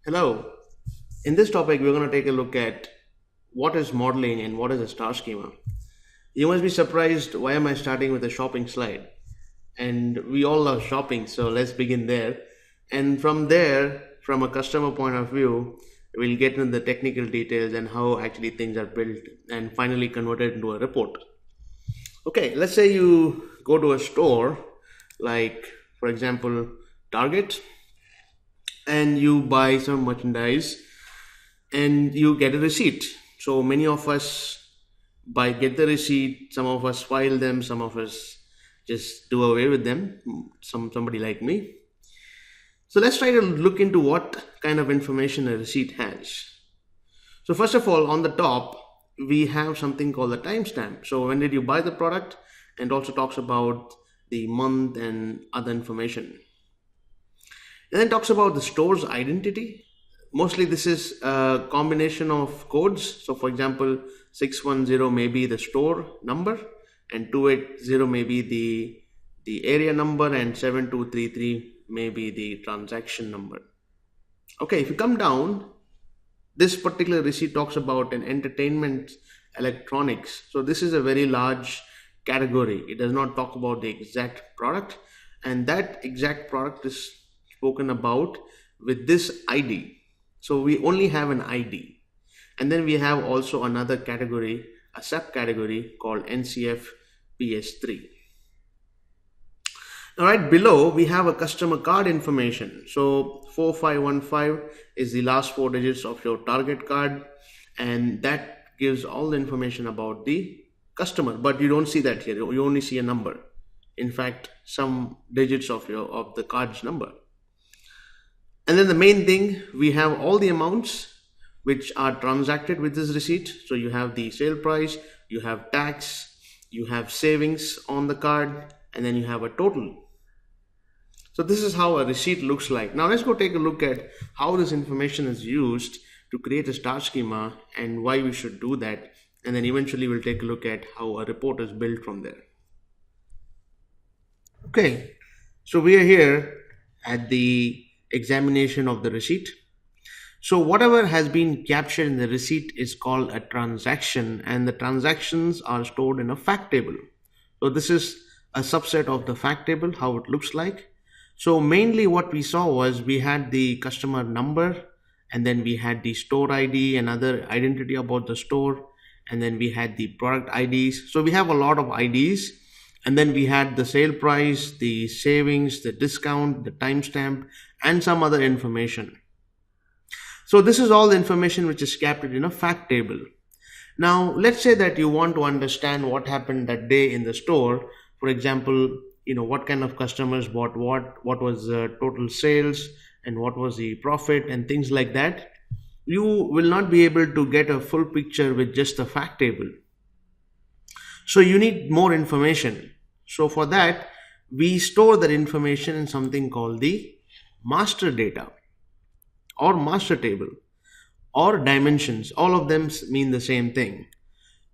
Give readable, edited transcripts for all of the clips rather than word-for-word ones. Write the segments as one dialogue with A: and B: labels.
A: Hello. In this topic, we're going to take a look at what is modeling and what is a star schema. You must be surprised why am I starting with a shopping slide? And we all love shopping, so let's begin there. And from there, from a customer point of view, we'll get into the technical details and how actually things are built and finally converted into a report. Okay, let's say you go to a store like, for example, Target, and you buy some merchandise and you get a receipt. So many of us buy get the receipt, some of us file them, some of us just do away with them, somebody like me. So let's try to look into what kind of information a receipt has. So first of all, on the top we have something called a timestamp. So when did you buy the product, and also talks about the month and other information. And then talks about the store's identity. Mostly this is a combination of codes. So for example, 610 may be the store number, and 280 may be the area number, and 7233 may be the transaction number. Okay, if you come down, this particular receipt talks about an entertainment electronics. So this is a very large category. It does not talk about the exact product, and that exact product is spoken about with this ID. So we only have an ID. And then we have also another category, a subcategory called NCF PS3. Now, right below, we have a customer card information. So 4515 is the last four digits of your target card, and that gives all the information about the customer. But you don't see that here. You only see a number. In fact, some digits of the card's number. And then the main thing, we have all the amounts which are transacted with this receipt. So you have the sale price, you have tax, you have savings on the card, and then you have a total. So this is how a receipt looks like. Now let's go take a look at how this information is used to create a star schema and why we should do that. And then eventually we'll take a look at how a report is built from there. Okay, so we are here at the examination of the receipt. So whatever has been captured in the receipt is called a transaction, and the transactions are stored in a fact table. So this is a subset of the fact table, how it looks like. So mainly what we saw was we had the customer number, and then we had the store ID and other identity about the store, and then we had the product IDs. So we have a lot of IDs. And then we had the sale price, the savings, the discount, the timestamp, and some other information. So this is all the information which is captured in a fact table. Now, let's say that you want to understand what happened that day in the store. For example, what kind of customers bought what was the total sales, and what was the profit, and things like that. You will not be able to get a full picture with just the fact table. So you need more information. So for that, we store that information in something called the master data or master table or dimensions. All of them mean the same thing.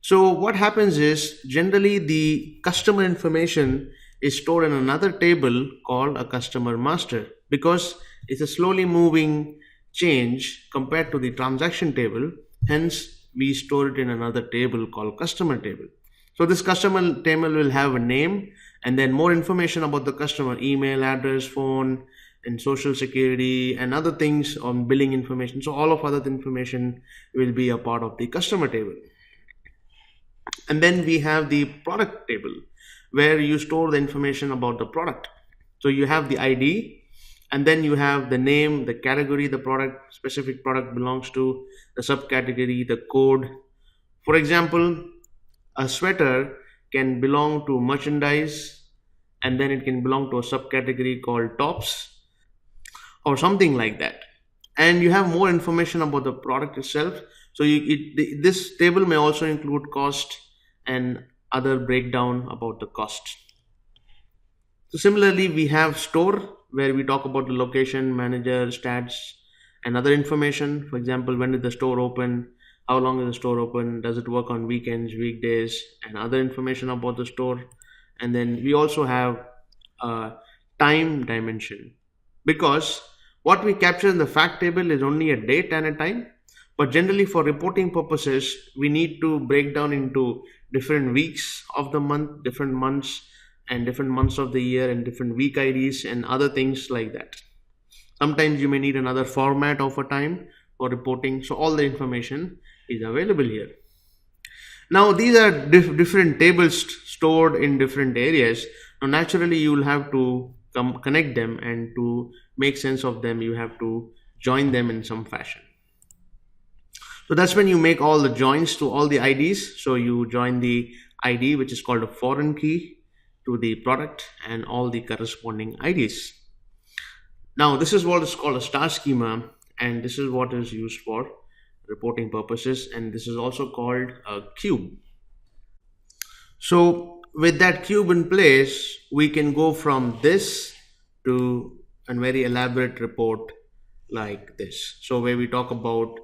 A: So what happens is generally the customer information is stored in another table called a customer master, because it's a slowly moving change compared to the transaction table. Hence, we store it in another table called customer table. So this customer table will have a name and then more information about the customer, email address, phone, and social security, and other things on billing information. So all of other information will be a part of the customer table. And then we have the product table where you store the information about the product. So you have the ID, and then you have the name, the category the product, specific product belongs to, the subcategory, the code. For example, a sweater can belong to merchandise, and then it can belong to a subcategory called tops or something like that. And you have more information about the product itself. So this table may also include cost and other breakdown about the cost. So similarly, we have store where we talk about the location, manager, stats, and other information. For example, when did the store open? How long is the store open? Does it work on weekends, weekdays, and other information about the store? And then we also have a time dimension, because What we capture in the fact table is only a date and a time, but generally for reporting purposes, we need to break down into different weeks of the month, different months, and different months of the year, and different week IDs and other things like that. Sometimes you may need another format of a time for reporting. So all the information is available here. Now these are different tables stored in different areas. Now naturally you will have to connect them, and to make sense of them you have to join them in some fashion. So that's when you make all the joins to all the IDs. So you join the ID, which is called a foreign key, to the product and all the corresponding IDs. Now this is what is called a star schema, and this is what is used for reporting purposes, and this is also called a cube. So with that cube in place, we can go from this to a very elaborate report like this. So where we talk about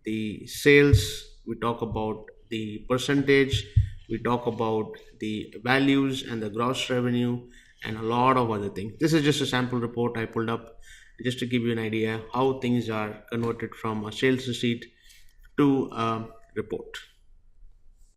A: the sales, we talk about the percentage, we talk about the values and the gross revenue, and a lot of other things. This is just a sample report I pulled up just to give you an idea how things are converted from a sales receipt to a report.